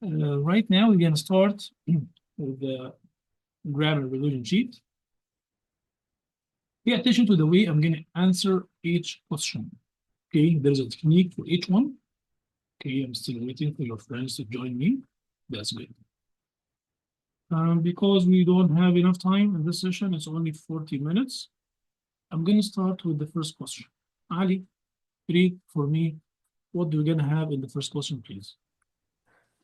Right now, we're going to start with the grammar revision sheet. Pay attention to the way I'm going to answer each question. Okay, there's a technique for each one. Okay, I'm still waiting for your friends to join me. That's good. Because we don't have enough time in this session, it's only 40 minutes. I'm going to start with the first question. Ali, read for me. What do we going to have in the first question, please?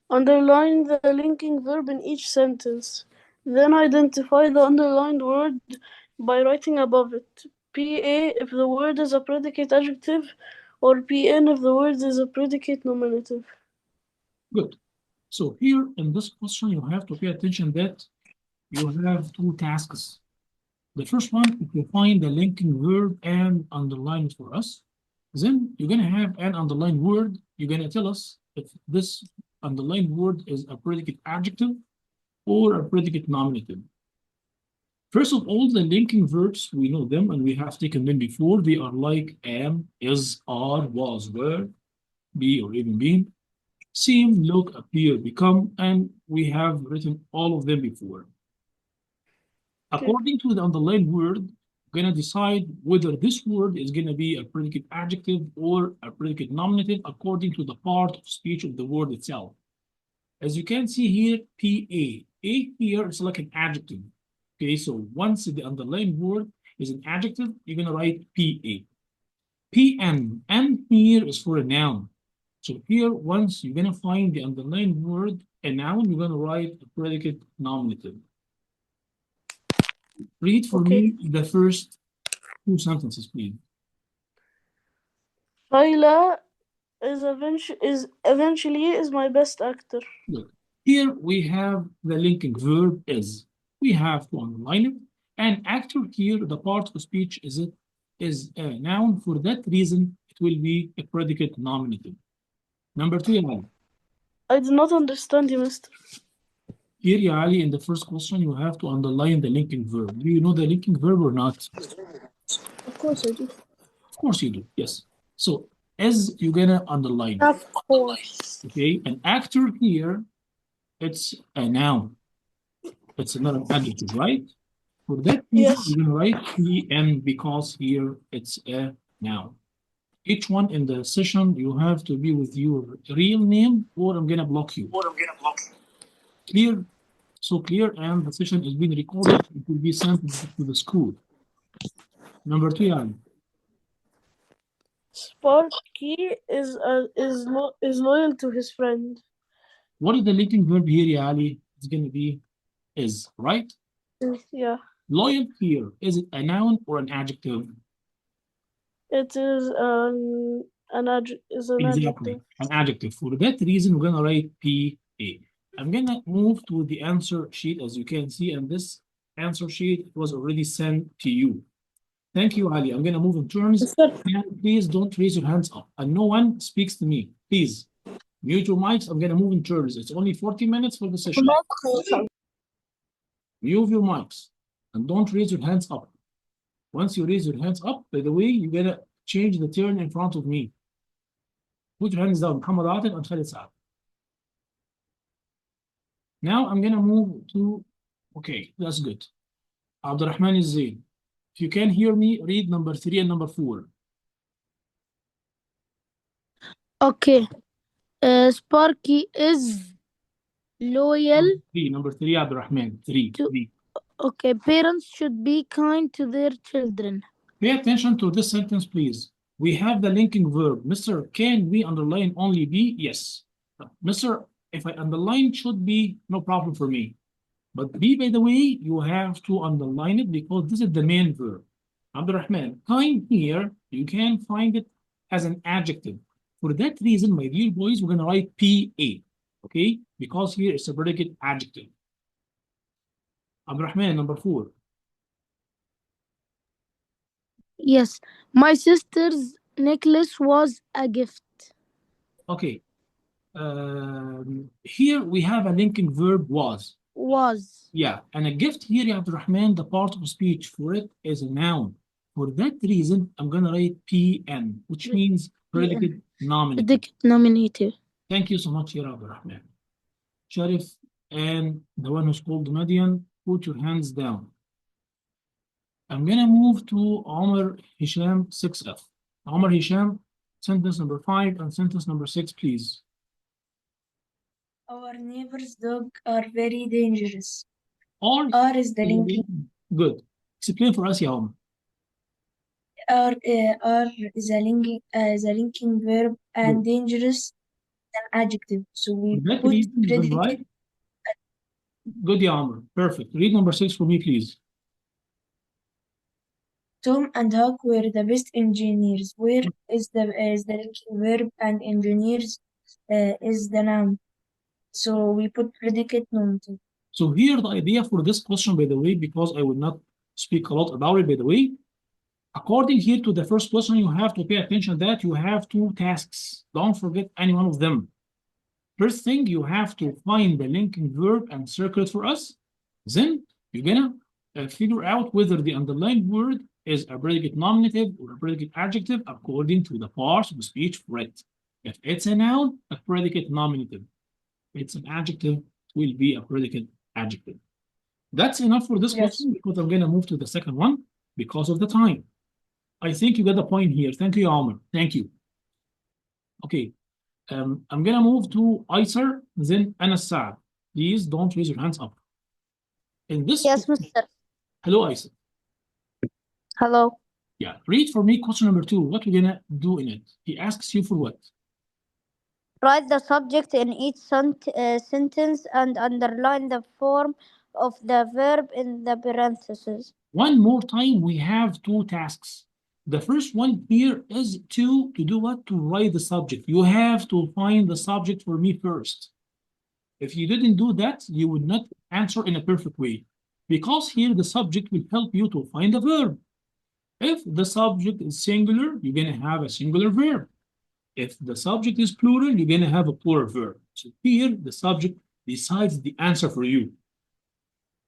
Underline the linking verb in each sentence. Then identify the underlined word by writing above it. PA if the word is a predicate adjective, or PN if the word is a predicate nominative. Good. So here in this question, you have to pay attention that you have two tasks. The first one is to find the linking verb and underline it for us. Then you're going to have an underlined word. You're going to tell us if this underlined word is a predicate adjective or a predicate nominative. First of all, the linking verbs, we know them and we have taken them before. They are like am, is, are, was, were, be, or even been. Seem, look, appear, become, and we have written all of them before. According to the underlined word, we're going to decide whether this word is going to be a predicate adjective or a predicate nominative according to the part of speech of the word itself. As you can see here, PA. A here is like an adjective. Okay, so once the underlined word is an adjective, you're going to write PA. PN, N here is for a noun. So here, once you're going to find the underlined word, a noun, you're going to write a predicate nominative. Read for me the first two sentences, please. Shaila is eventually my best actor. Look, here we have the linking verb is. We have to underline it. And actor here, the part of speech is a noun. For that reason, it will be a predicate nominative. Number two, Ali. I do not understand you, mister. Here, Ali, in the first question, you have to underline the linking verb. Do you know the linking verb or not? Of course I do. Of course you do, yes. So, as you're gonna underline. Of course. Okay, an actor here, it's a noun. It's not an adjective, right? For that reason, Yes. we're gonna write PN because here it's a noun. Each one in the session, you have to be with your real name or I'm gonna block you. Clear? So clear, and the session is being recorded. It will be sent to the school. Number two, Yan. Sparky is loyal to his friend. What is the linking verb here, Ali? It's gonna be is, right? Yeah. Loyal here, is it a noun or an adjective? It is an adjective. An adjective. For that reason, we're gonna write PA. I'm gonna move to the answer sheet, as you can see, and this answer sheet was already sent to you. Thank you, Ali. I'm gonna move in turns. And please don't raise your hands up. And no one speaks to me. Please mute your mics. I'm gonna move in turns. It's only 40 minutes for the session. Mute your mics and don't raise your hands up. Once you raise your hands up, by the way, you're gonna change the turn in front of me. Put your hands down. محمد عاطف and Khalid Saad. Now I'm gonna move to, okay, that's good. Abdurrahman Zain. If you can hear me, read number 3 and number 4. Okay. Sparky is loyal. Number 3, Abdurrahman. 3. Okay. Parents should be kind to their children. Pay attention to this sentence, please. We have the linking verb. Mr. Can we underline only be? Yes. Mr. If I underline should be, no problem for me. But be, by the way, you have to underline it because this is the main verb. Abdurrahman, kind here, you can find it as an adjective. For that reason, my dear boys, we're going to write PA, okay? Because here it's a predicate adjective. Abdurrahman, number 4. Yes, my sister's necklace was a gift. Okay. Here we have a linking verb was. Was. Yeah, and a gift here, Abdurrahman, the part of speech for it is a noun. For that reason, I'm going to write PN, which means predicate nominative. Predicate nominative. Thank you so much, Abdurrahman. Sharif, and the one who's called Madian, put your hands down. I'm gonna move to Omar Hisham 6F. Omar Hisham, sentence number 5 and sentence number 6, please. Our neighbor's dog are very dangerous. Or Are is the linking. Good. Explain for us, ya Omar. Are is a linking verb, and dangerous is an adjective. So we That put reason, good, predicate. right? Good, ya Omar. Perfect. Read number 6 for me, please. Tom and Huck were the best engineers. Where is the linking verb, and engineers is the noun. So we put predicate nominative. So here the idea for this question, by the way, because I will not speak a lot about it, by the way, according here to the first question, you have to pay attention that you have 2 tasks. Don't forget any one of them. First thing, you have to find the linking verb and circle it for us. Then you're gonna figure out whether the underlined word is a predicate nominative or a predicate adjective according to the parts of the speech for it. If it's a noun, a predicate nominative. If it's an adjective, it will be a predicate adjective. That's enough for this question because I'm gonna move to the second one because of the time. I think you got the point here. Thank you, Omar. Thank you. Okay. I'm gonna move to Aiser, then Anas Saad. Please don't raise your hands up. In this Yes, Mr. Hello, Aiser. Hello. Yeah, read for me question number 2. What we're gonna do in it? He asks you for what? Write the subject in each sentence and underline the form of the verb in the parentheses. One more time, we have 2 tasks. The first one here is to do what? To write the subject. You have to find the subject for me first. If you didn't do that, you would not answer in a perfect way. Because here the subject will help you to find the verb. If the subject is singular, you're going to have a singular verb. If the subject is plural, you're going to have a plural verb. So here, the subject decides the answer for you.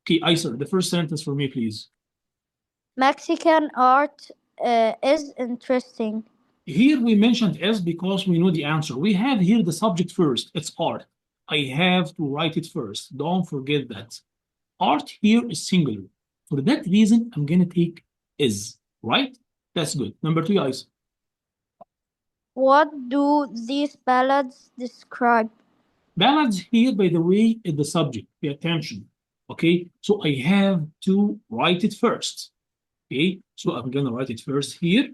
Okay, Aiser, the first sentence for me, please. Mexican art is interesting. Here we mentioned S because we know the answer. We have here the subject first. It's art. I have to write it first. Don't forget that. Art here is singular. For that reason, I'm going to take is, right? That's good. Number 2, guys. What do these ballads describe? Ballads here, by the way, is the subject. Pay attention. Okay, so I have to write it first. Okay, so I'm going to write it first here.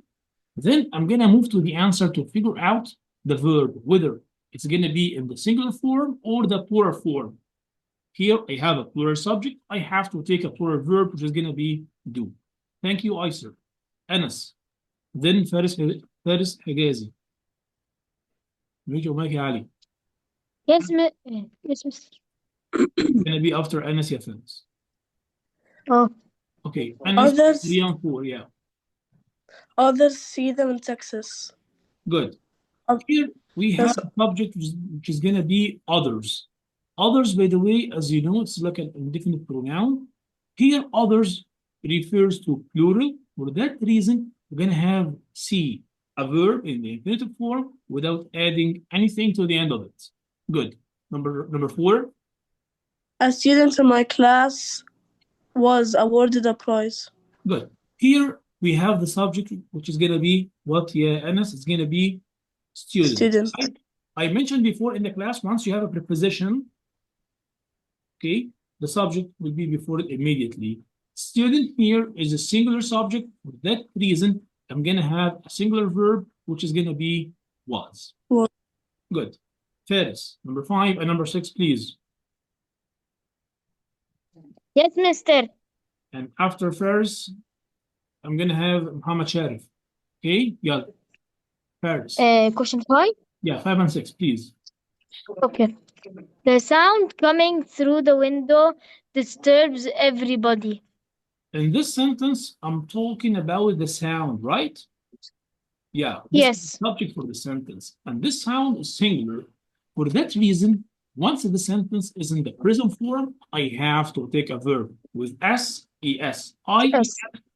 Then I'm going to move to the answer to figure out the verb, whether it's going to be in the singular form or the plural form. Here I have a plural subject. I have to take a plural verb, which is going to be do. Thank you, Aiser. Anas. Then Faris Higazi. Meet your mic, Ali. Yes, Mr. It's going to be after Anas Yafans. Oh. Okay, Anas Others. 3 and 4, yeah. Others see them in Texas. Good. Here we have a subject which is going to be others. Others, by the way, as you know, it's like an indefinite pronoun. Here, others refers to plural. For that reason, we're going to have see, a verb in the infinitive form without adding anything to the end of it. Good. Number 4. A student in my class was awarded a prize. Good. Here we have the subject, which is going to be what, yeah, Anas? It's going to be student. Right? I mentioned before in the class, once you have a preposition, okay, the subject will be before it immediately. Student here is a singular subject. For that reason, I'm going to have a singular verb, which is going to be was. Good. Faris, number 5 and number 6, please. Yes, mister. And after Faris, I'm going to have Muhammad Sharif. Okay? Yeah. Faris. Question 5? Yeah, 5 and 6, please. Okay. The sound coming through the window disturbs everybody. In this sentence, I'm talking about the sound, right? Yeah. This Yes. is the subject for the sentence. And this sound is singular. For that reason, once the sentence is in the present form, I have to take a verb with S, ES, I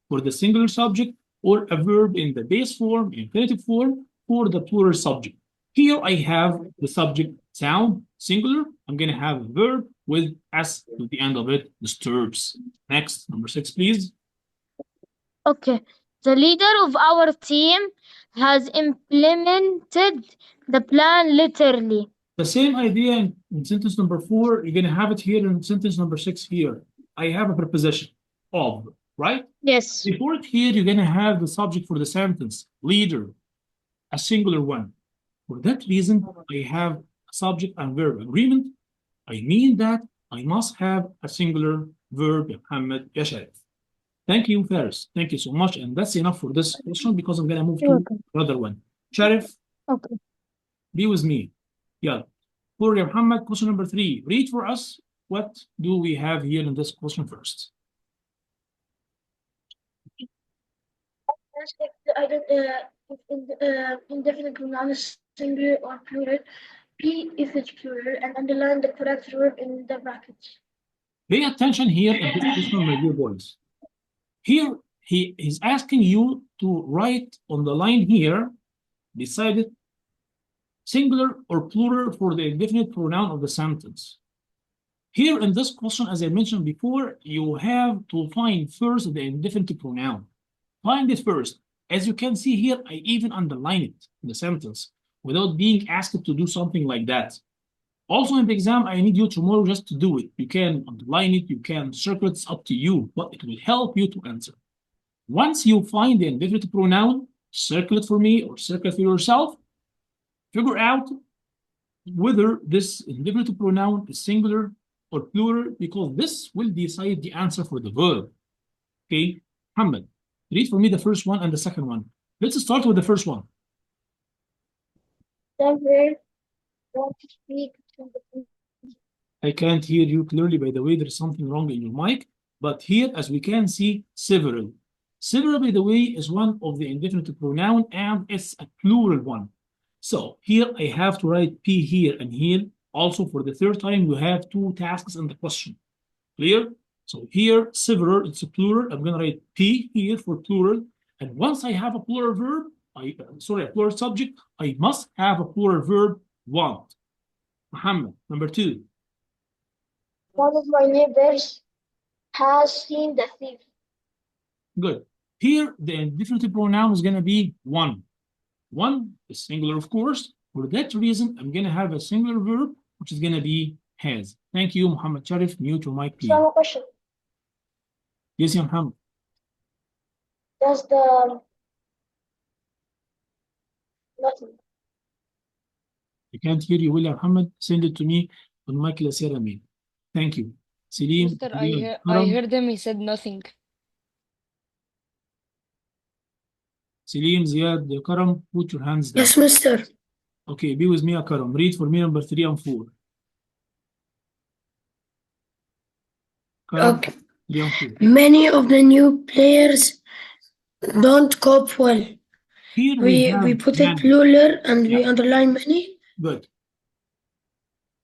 for the singular subject, or a verb in the base form, infinitive form, for the plural subject. Here I have the subject sound, singular, I'm going to have a verb with S to the end of it, disturbs. Next, number 6, please. Okay. The leader of our team has implemented the plan literally. The same idea in sentence number 4, you're going to have it here in sentence number 6 here. I have a preposition, of, right? Yes. Before it here, you're going to have the subject for the sentence, leader, a singular one. For that reason, I have a subject and verb agreement. I mean that I must have a singular verb, Muhammad, ya Sharif. Thank you, Faris. Thank you so much. And that's enough for this question because I'm going to move You're to welcome. another one. Sharif, Okay. be with me. Yeah. For Muhammad, question number 3. Read for us. What do we have here in this question first? Indefinite pronoun is singular or plural. P if it's plural, and underline the correct verb in the brackets. Pay attention here in this question, my dear boys. Here, he is asking you to write on the line here, beside it, singular or plural for the indefinite pronoun of the sentence. Here in this question, as I mentioned before, you have to find first the indefinite pronoun. Find it first. As you can see here, I even underline it in the sentence without being asked to do something like that. Also in the exam, I need you tomorrow just to do it. You can underline it, you can circle it, it's up to you, but it will help you to answer. Once you find the indefinite pronoun, circle it for me or circle it for yourself. Figure out whether this indefinite pronoun is singular or plural, because this will decide the answer for the verb. Okay, Muhammad, read for me the first one and the second one. Let's start with the first one. The verb want to speak to the I can't hear you clearly, by the way, there's something wrong in your mic. But here, as we can see, several. Several, by the way, is one of the indefinite pronoun, and it's a plural one. So here I have to write P here and here. Also, for the third time, you have 2 tasks in the question. Clear? So here, several, it's a plural. I'm going to write P here for plural. And once I have a plural verb, a plural subject, I must have a plural verb, want. Muhammad, number 2. One of my neighbors has seen the thief. Good. Here, the indefinite pronoun is going to be one. One is singular, of course. For that reason, I'm going to have a singular verb, which is going to be has. Thank you, Muhammad Sharif. Mute your mic, please. So, question: Yes, ya Muhammad. Does the nothing? I can't hear you, William Muhammad. Send it to me on my class mail. Thank you. Selim, Mister, Riyad, I Karam. heard him, he said nothing. Selim, Ziad, Karam, put your hands down. Yes, mister. Okay, be with me, Karam. Read for me number 3 and 4. Karam, Okay. 3 and 4. Many of the new players don't cope well. Here We put it many. plural and we Yeah. underline many. Good.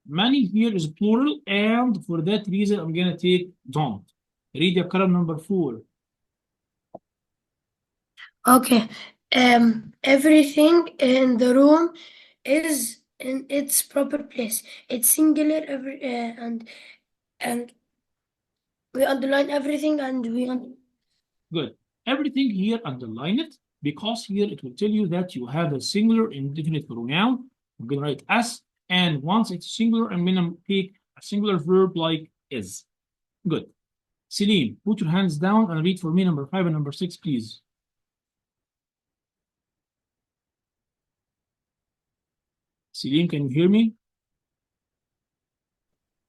Many here is plural, and for that reason, I'm going to take don't. Read your column number 4. Okay. Everything in the room is in its proper place. It's singular and we underline everything and Good. Everything here, underline it, because here it will tell you that you have a singular indefinite pronoun. I'm going to write as, and once it's singular, I'm going to take a singular verb like is. Good. Celine, put your hands down and read for me number 5 and number 6, please. Celine, can you hear me?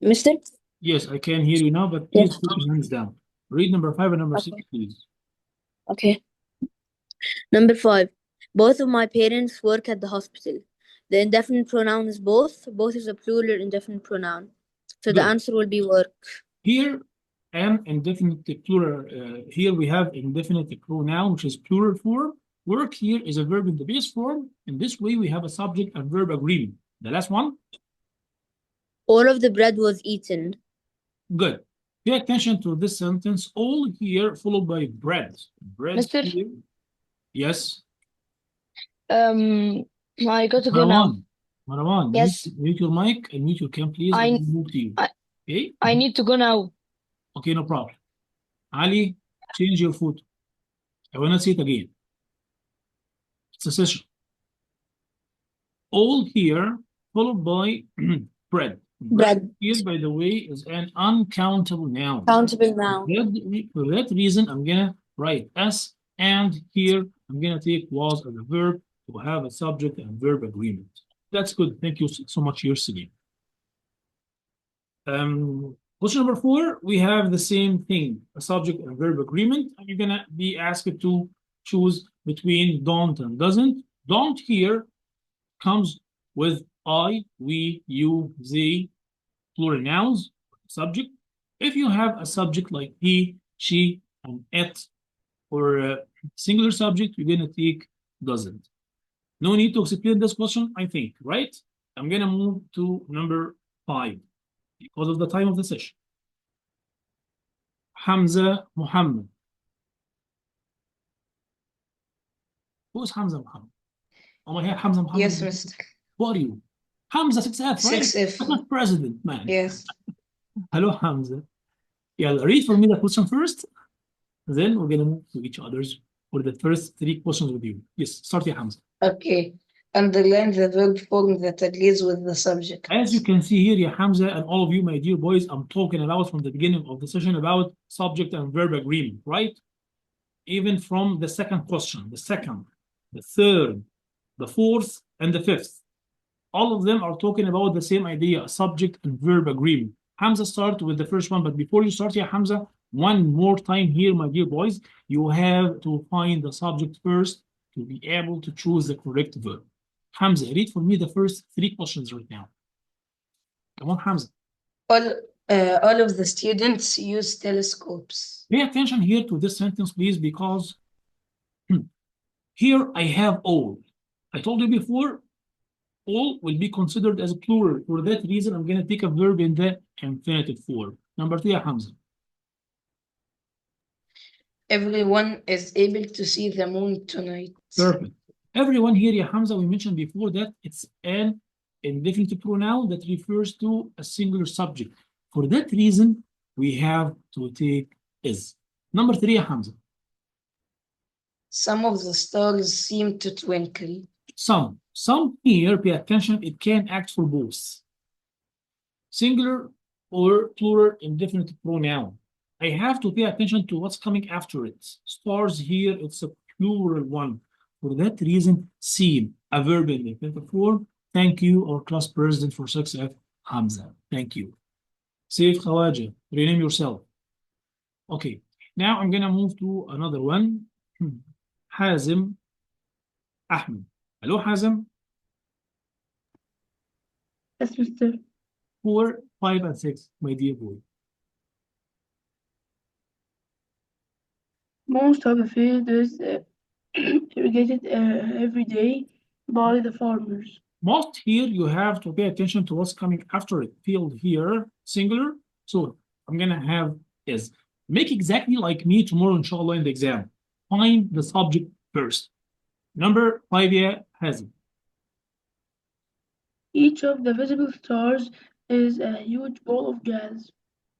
Mister? Yes, I can hear you now, but please Yes. put your hands down. Read number 5 and number 6, please. Okay. Number 5. Both of my parents work at the hospital. The indefinite pronoun is both. Both is a plural indefinite pronoun. So the Good. answer will be work. Here, an indefinite plural. Here we have indefinite pronoun, which is plural form. Work here is a verb in the base form. In this way, we have a subject and verb agreement. The last one. All of the bread was eaten. Good. Pay attention to this sentence. All here followed by bread. Bread Mister? here. Yes. I got to go now. Marwan. Marwan, Yes. mute your mic and mute your cam, please. I- And move to you. Okay? I need to go now. Okay, no problem. Ali, change your photo. I want to see it again. It's a session. All here, followed by bread. Bread. Here, by the way, is an uncountable noun. Countable noun. For that reason, I'm gonna write S, and here I'm gonna take was as a verb to have a subject and verb agreement. That's good. Thank you so much, Yersali. Question number 4, we have the same thing, a subject and verb agreement, and you're gonna be asked to choose between don't and doesn't. Don't here comes with I, we, you, they, plural nouns, subject. If you have a subject like he, she, and it, or a singular subject, you're gonna take doesn't. No need to explain this question, I think, right? I'm gonna move to number 5 because of the time of the session. Hamza Muhammad. Who is Hamza Muhammad? Oh, I have Hamza Muhammad. Yes, Mr. Who are you? Hamza 6F, right? 6F. I'm not president, man. Yes. Hello, Hamza. Yeah, read for me the question first. Then we're gonna move to each other's for the first 3 questions with you. Yes, start here, Hamza. Okay. Underline the verb form that agrees with the subject. As you can see here, yeah, Hamza, and all of you, my dear boys, I'm talking about from the beginning of the session about subject and verb agreement, right? Even from the second question, the second, the third, the fourth, and the fifth. All of them are talking about the same idea, subject and verb agreement. Hamza, start with the first one, but before you start here, Hamza, one more time here, my dear boys, you have to find the subject first to be able to choose the correct verb. Hamza, read for me the first 3 questions right now. Come on, Hamza. All of the students use telescopes. Pay attention here to this sentence, please, because here I have all. I told you before, all will be considered as a plural. For that reason, I'm going to take a verb in the infinitive form. Number 2, Hamza. Everyone is able to see the moon tonight. Perfect. Everyone here, ya Hamza, we mentioned before that it's an indefinite pronoun that refers to a singular subject. For that reason, we have to take is. Number 3, Hamza. Some of the stars seem to twinkle. Some here, pay attention, it can act for both singular or plural indefinite pronoun. I have to pay attention to what's coming after it. Stars here, it's a plural one. For that reason, seem, a verb in the infinitive form. Thank you, our class president for 6F, Hamza. Thank you. Saif Khawaja, rename yourself. Okay, now I'm gonna move to another one. Hazim Ahmed. Hello, Hazim. Yes, Mr. 4, 5, and 6, my dear boy. Most of the field is irrigated every day by the farmers. Most here, you have to pay attention to what's coming after it. Field here, singular. So I'm gonna have is. Make exactly like me tomorrow, inshallah, in the exam. Find the subject first. Number 5, yeah, Hazim. Each of the visible stars is a huge ball of gas.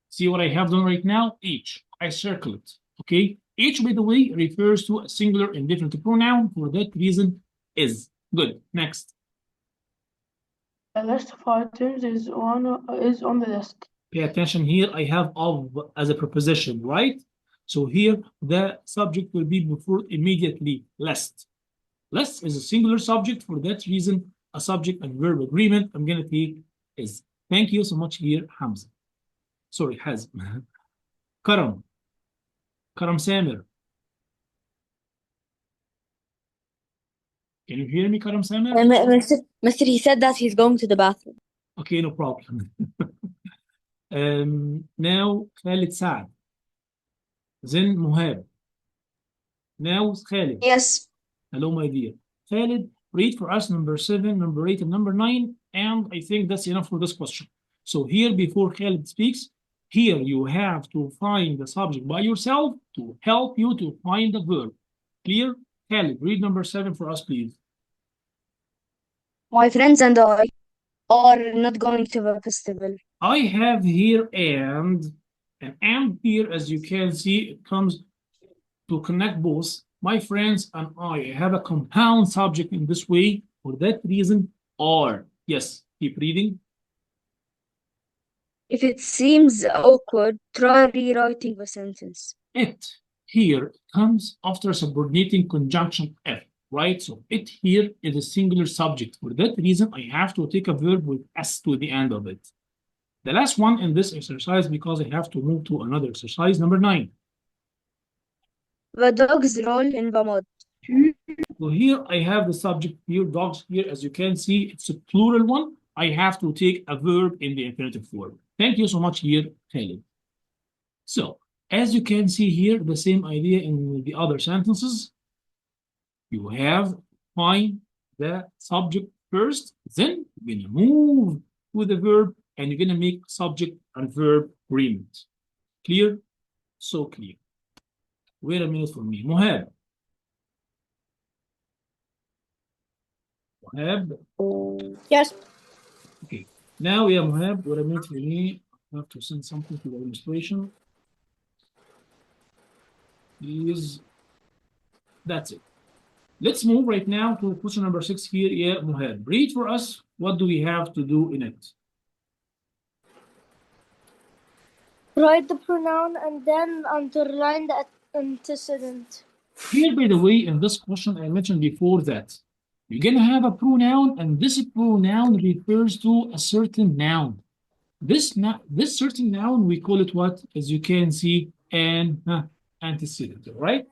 See what I have done right now? Each. I circle it. Okay? Each, by the way, refers to a singular indefinite pronoun. For that reason, is. Good. Next. A list of items is on the desk. Pay attention here. I have of as a preposition, right? So here, the subject will be before immediately list. List is a singular subject. For that reason, a subject and verb agreement. I'm going to take is. Thank you so much here, Hamza. Sorry, Hazm. Karam Samir. Can you hear me, Karam Samir? Mister, he said that he's going to the bathroom. Okay, no problem. Now, Khalid Saad. Then Muhab. Now, Khalid. Yes. Hello, my dear. Khalid, read for us number 7, number 8, and number 9. And I think that's enough for this question. So here, before Khalid speaks, here you have to find the subject by yourself to help you to find the verb. Clear? Khalid, read number 7 for us, please. My friends and I or not going to the festival. I have here and here, as you can see, it comes to connect both. My friends and I have a compound subject in this way. For that reason, are. Yes, keep reading. If it seems awkward, try rewriting the sentence. It here comes after subordinating conjunction F, right? So it here is a singular subject. For that reason, I have to take a verb with S to the end of it. The last one in this exercise, because I have to move to another exercise, number 9. The dogs roll in the mud. So here I have the subject here, dogs here, as you can see, it's a plural one. I have to take a verb in the infinitive form. Thank you so much here, Khalid. So, as you can see here, the same idea in the other sentences. You have find the subject first, then you're gonna move with the verb and you're gonna make subject and verb agreement. Clear? So clear. Wait a minute for me. Mohab. Mohab. Yes. Okay. Now we have Mohab. Wait a minute for me. I have to send something to the illustration. Please. That's it. Let's move right now to question number 6 here. Yeah, Mohab. Read for us. What do we have to do in it? Write the pronoun and then underline the antecedent. Here, by the way, in this question, I mentioned before that you're going to have a pronoun, and this pronoun refers to a certain noun. This certain noun, we call it what? As you can see, an antecedent, right?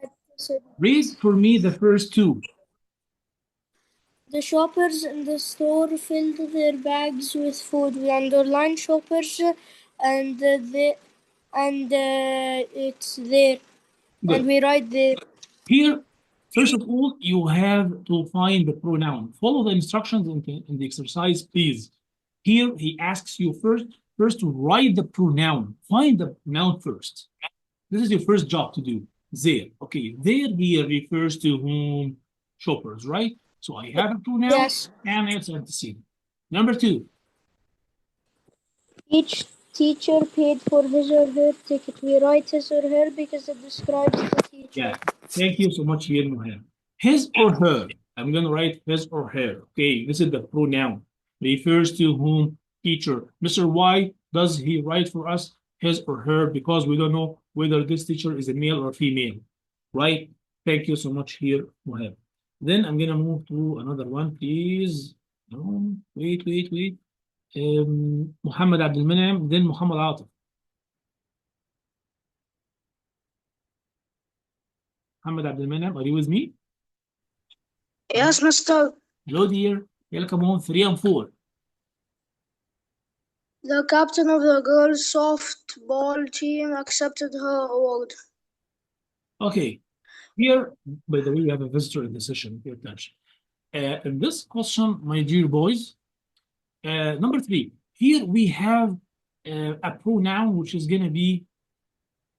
Read for me the first two. The shoppers in the store filled their bags with food. We underline shoppers and it's there. Good. And we write there. Here, first of all, you have to find the pronoun. Follow the instructions in the exercise, please. Here, he asks you first to write the pronoun. Find the noun first. This is your first job to do. There. Okay, there here refers to whom? Shoppers, right? So I have a pronoun, yes, and it's antecedent. Number 2. Each teacher paid for his or her ticket. We write his or her because it describes the teacher. Yeah, thank you so much here, Noham. His or her. I'm going to write his or her. Okay, this is the pronoun. Refers to whom? Teacher. Mr. Y, does he write for us his or her because we don't know whether this teacher is a male or female, right? Thank you so much here, Noham. Then I'm going to move to another one, please. No, wait. Muhammad Abdul Manam, then Muhammad Atif. Muhammad Abdul Manam, are you with me? Yes, Mr. Hello, dear. Welcome on 3 and 4. The captain of the girls' softball team accepted her award. Okay. Here, by the way, we have a visitor in the session. Pay attention. In this question, my dear boys, number 3. Here we have a pronoun which is going to be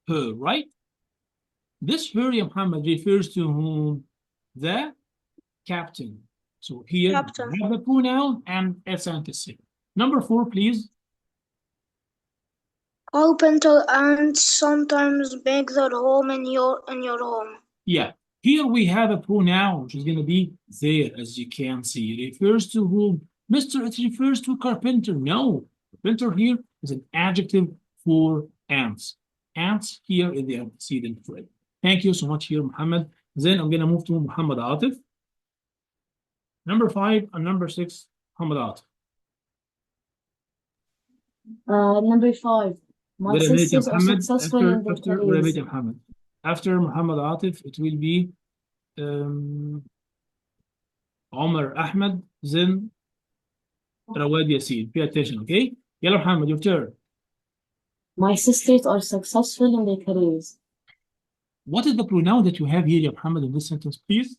her, right? This her, ya Muhammad, refers to whom? The captain. So here Captain. we have the pronoun and its antecedent. Number 4, please. Carpenter ants sometimes make their home in your home. Yeah. Here we have a pronoun which is going to be there, as you can see. It refers to whom? Mr. It refers to carpenter. No. Carpenter here is an adjective for ants. Ants here is the antecedent for it. Thank you so much here, Muhammad. Then I'm going to move to Muhammad Atif. Number 5 and number 6, Muhammad Atif. Number 5. My sisters are successful in their careers. After Muhammad Atif, it will be Omar Ahmed, then Rawad Yassin. Pay attention, okay? Yalla Muhammad, your turn. My sisters are successful in their careers. What is the pronoun that you have here, Muhammad, in this sentence, please?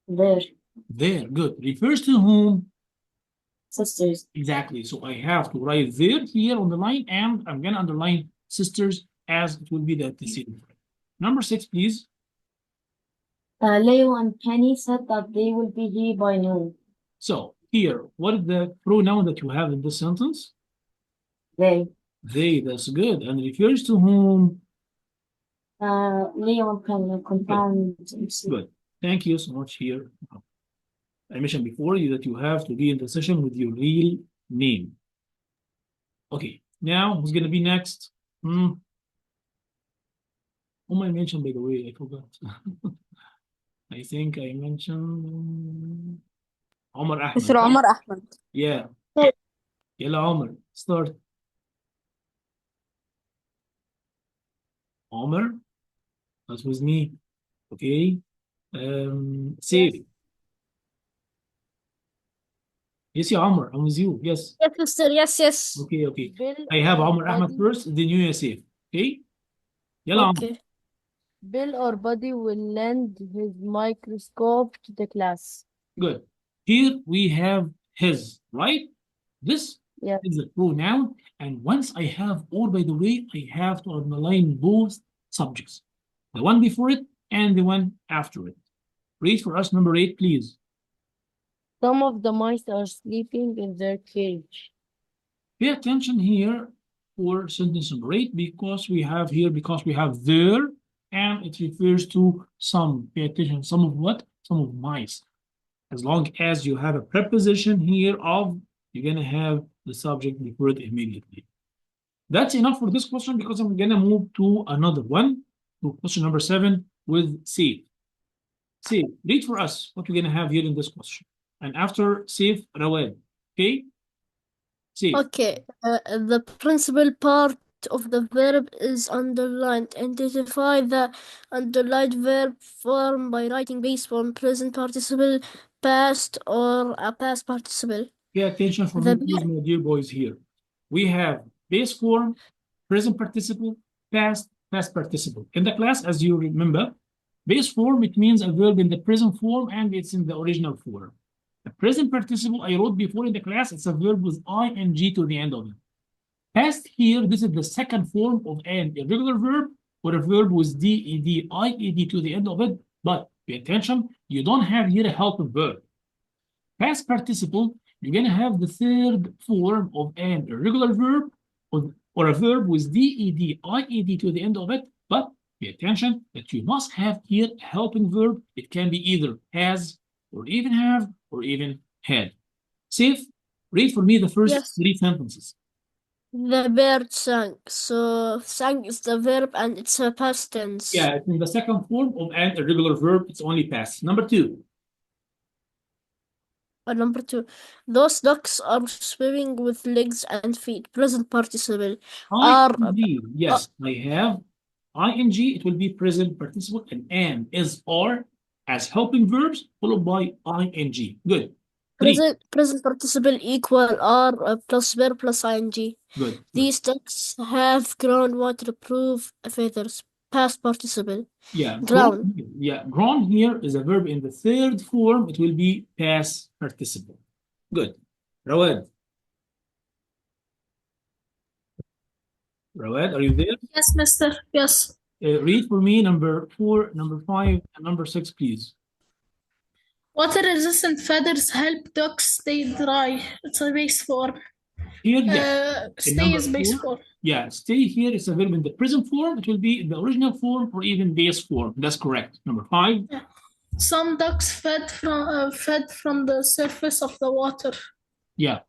Their. There, good. Refers to whom? Sisters. Exactly. So I have to write there here on the line, and I'm going to underline sisters as it will be the antecedent. Number 6, please. Leo and Penny said that they will be here by noon. So here, what is the pronoun that you have in this sentence? They. They, that's good. And refers to whom? Leon can compound. Good. Thank you so much here. I mentioned before you that you have to be in the session with your real name. Okay, now who's gonna be next? Whom I mentioned, by the way, I forgot. I think I mentioned Omar Ahmed. Mr. Omar Ahmed. Yeah. Yalla Omar, start. Omar, that's with me. Okay. Safe. Yes, yeah, Omar, I'm with you. Yes. Yes, Mr. Yes. Okay, okay. Bill I have or Omar Ahmed Buddy. first, then you, Yasif. Okay? Yalla Omar. Okay. Bill or Buddy will lend his microscope to the class. Good. Here we have his, right? This Yeah. is a pronoun. And once I have, or by the way, I have to underline both subjects. The one before it and the one after it. Read for us number 8, please. Some of the mice are sleeping in their cage. Pay attention here for sentence number 8 because we have there, and it refers to some. Pay attention, some of what? Some of mice. As long as you have a preposition here of, you're gonna have the subject before it immediately. That's enough for this question because I'm gonna move to another one, to question number 7 with safe. Safe, read for us what we're gonna have here in this question. And after safe, Rawad. Okay? Safe. Okay. The principal part of the verb is underlined. Identify the underlined verb form by writing base form, present participle, past, or a past participle. Pay attention for me, please, my dear boys here. We have base form, present participle, past participle. In the class, as you remember, base form, it means a verb in the present form and it's in the original form. The present participle I wrote before in the class, it's a verb with ing to the end of it. Past here, this is the second form of an irregular verb or a verb with ded, ied to the end of it. But pay attention, you don't have here a helping verb. Past participle, you're going to have the third form of an irregular verb or a verb with ded, ied to the end of it. But pay attention that you must have here a helping verb. It can be either has or even have or even had. Safe, read for me the first 3 sentences. The bird sang. So sang is the verb and it's a past tense. Yeah, it's in the second form of an irregular verb. It's only past. Number 2. Number 2. Those ducks are swimming with legs and feet. Present participle. ing, yes, I have ing. It will be present participle and is, are as helping verbs followed by ing. Good. 3. Present participle equal are plus verb plus ing. Good. These ducks have groundwater-proof feathers. Past participle. Yeah. Ground. Yeah. Ground here is a verb in the third form. It will be past participle. Good. Rawad. Rawad, are you there? Yes, mister. Yes. Read for me number 4, number 5, and number 6, please. Water-resistant feathers help ducks stay dry. It's a base form. Here, yeah. Stay is base form. Yeah, stay here is a verb in the present form. It will be in the original form or even base form. That's correct. Number 5. Yeah. Some ducks fed from the surface of the water. Yeah.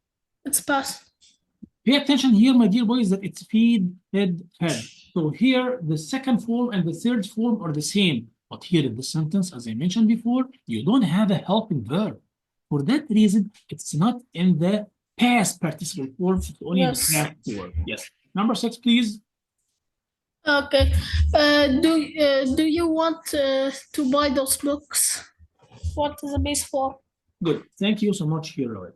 It's past. Pay attention here, my dear boys, that it's feed, fed, fed. So here, the second form and the third form are the same. But here in the sentence, as I mentioned before, you don't have a helping verb. For that reason, it's not in the past participle form, it's only in the past form. Yes. Number 6, please. Okay. Do you want to buy those books? What is the base form? Good. Thank you so much here, Roy.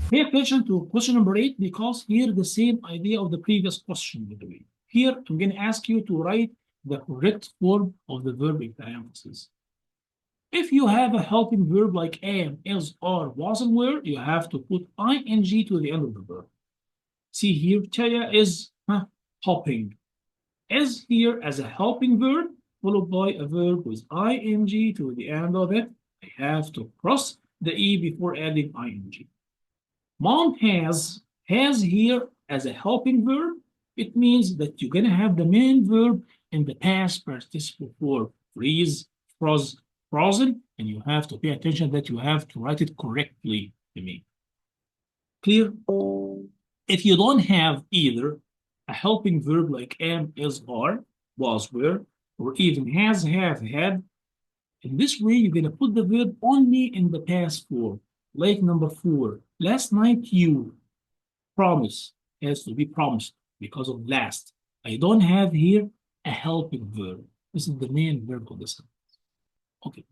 Pay attention to question number 8 because here the same idea of the previous question, by the way. Here, I'm going to ask you to write the correct form of the verb with the emphasis. If you have a helping verb like am, is, are, was, and were, you have to put ing to the end of the verb. See here, Taya is hopping. Is here as a helping verb, followed by a verb with ing to the end of it. I have to cross the E before adding ing. Mom has here as a helping verb. It means that you're gonna have the main verb in the past participle form. Freeze, froze, frozen, and you have to pay attention that you have to write it correctly to me. Clear? If you don't have either a helping verb like am, is, are, was, were, or even has, have, had, in this way, you're gonna put the verb only in the past form. Like number 4, last night you promise has to be promised because of last. I don't have here a helping verb. This is the main verb of the sentence. Okay.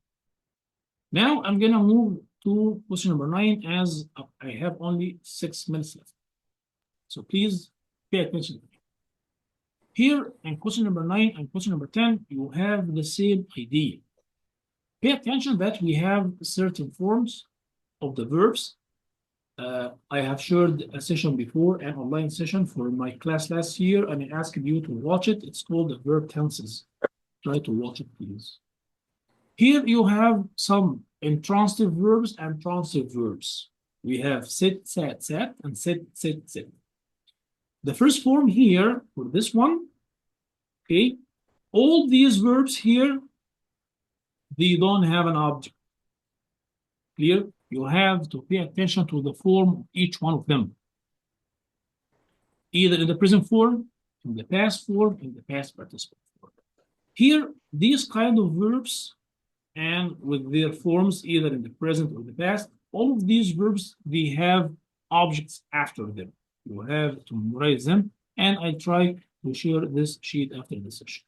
Now I'm gonna move to question number 9 as I have only 6 minutes left. So please pay attention. Here in question number 9 and question number 10, you have the same idea. Pay attention that we have certain forms of the verbs. I have shared a session before, an online session for my class last year, and I asked you to watch it. It's called the verb tenses. Try to watch it, please. Here you have some intransitive verbs and transitive verbs. We have sit, sat, sat, and sit, sit, sit. The first form here for this one, okay, all these verbs here, they don't have an object. Clear? You have to pay attention to the form of each one of them. Either in the present form, in the past form, in the past participle form. Here, these kind of verbs, and with their forms, either in the present or the past, all of these verbs, they have objects after them. You have to memorize them, and I try to share this sheet after the session.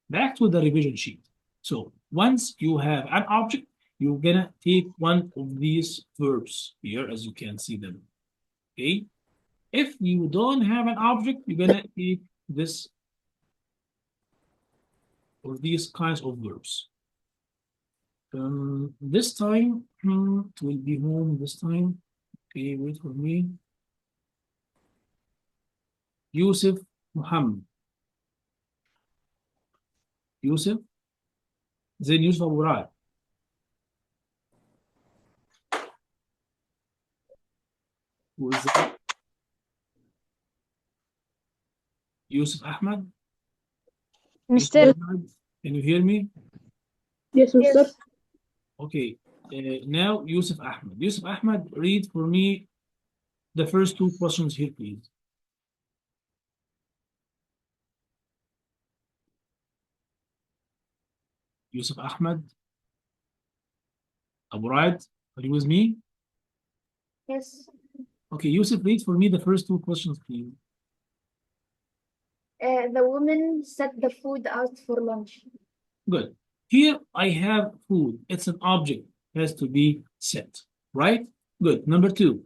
Back to the revision sheet. So once you have an object, you're gonna take one of these verbs here, as you can see them. Okay. If you don't have an object, you're gonna take this or these kinds of verbs. This time, it will be home this time. Okay, wait for me. Yusuf Muhammad. Yusuf. Then Yusuf Abu Ra'ad. Who is that? Yusuf Ahmad. Mister. Can you hear me? Yes, Mister. Okay. Now Yusuf Ahmad. Yusuf Ahmad, read for me the first 2 questions here, please. Yusuf Ahmad. Abu Ra'ad, are you with me? Yes. Okay, Yusuf, read for me the first 2 questions, please. The woman set the food out for lunch. Good. Here I have food. It's an object. It has to be set, right? Good. Number 2.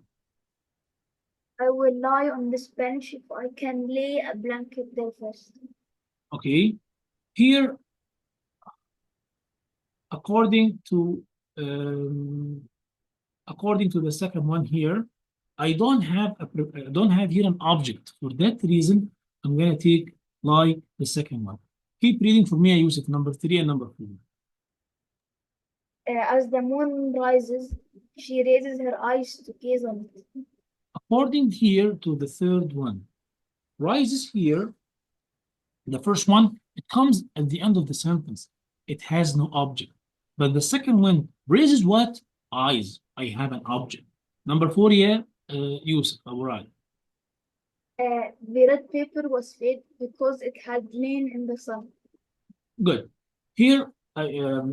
I will lie on this bench if I can lay a blanket there first. Okay. Here, according to the second one here, I don't have here an object. For that reason, I'm gonna take like the second one. Keep reading for me, Yusuf, number 3 and number 4. As the moon rises, she raises her eyes to gaze on it. According here to the third one, rises here, the first one, it comes at the end of the sentence. It has no object. But the second one raises what? Eyes. I have an object. Number 4, yeah, Yusuf, Abu Ra'ad. The red paper was fake because it had lain in the sun. Good. Here,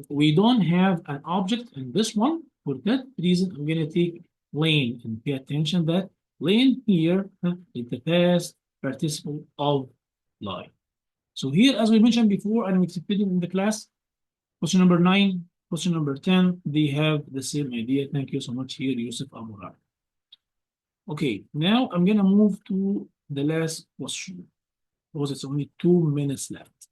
we don't have an object in this one. For that reason, I'm going to take lain and pay attention that lain here is the past participle of lie. So here, as we mentioned before, and we explained in the class, question number 9, question number 10, they have the same idea. Thank you so much here, Yusuf Abu Ra'ad. Okay, now I'm going to move to the last question because it's only 2 minutes left.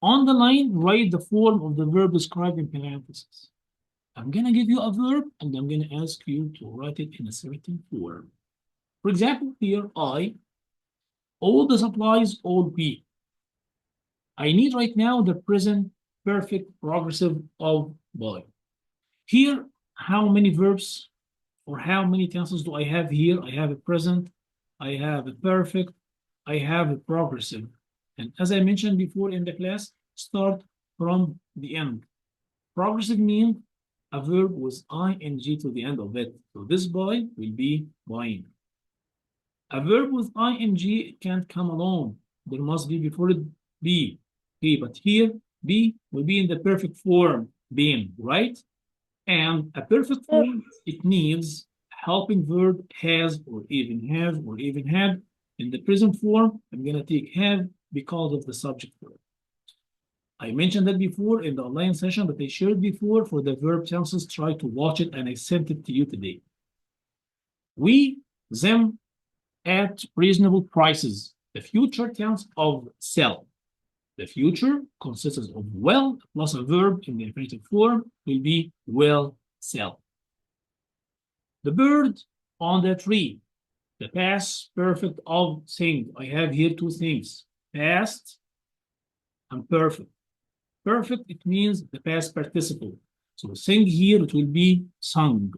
On the line, write the form of the verb described in parentheses. I'm going to give you a verb and I'm going to ask you to write it in a certain form. For example, here, I, all the supplies, all be. I need right now the present perfect progressive of by. Here, how many verbs or how many tenses do I have here? I have a present, I have a perfect, I have a progressive. And as I mentioned before in the class, start from the end. Progressive means a verb with ing to the end of it. So this boy will be buying. A verb with ing can't come alone. There must be before it be. Okay, but here be will be in the perfect form, being, right? And a perfect form, it needs helping verb has or even have or even had. In the present form, I'm going to take have because of the subject verb. I mentioned that before in the online session that I shared before for the verb tenses. Try to watch it and I sent it to you today. We, them, at reasonable prices. The future tense of sell. The future consists of well plus a verb in the infinitive form will be will sell. The bird on the tree. The past perfect of thing. I have here two things. Past and perfect. Perfect, it means the past participle. So sing here, it will be sung.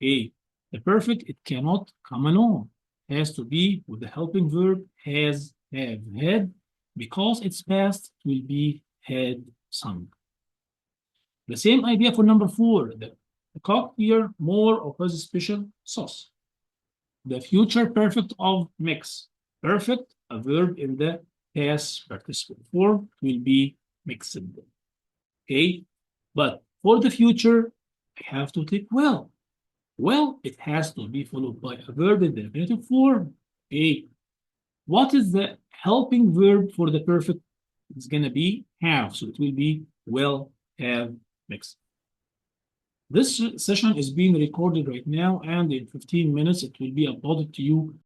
Okay. The perfect, it cannot come alone. It has to be with the helping verb has, have, had. Because it's past, it will be had, sung. The same idea for number 4. The cook here more of his special sauce. The future perfect of mix. Perfect, a verb in the past participle form, will be mixed. Okay, but for the future, I have to take well. Well, it has to be followed by a verb in the infinitive form. Okay, what is the helping verb for the perfect? It's going to be have, so it will be will, have, mixed. This session is being recorded right now, and in 15 minutes, it will be uploaded to you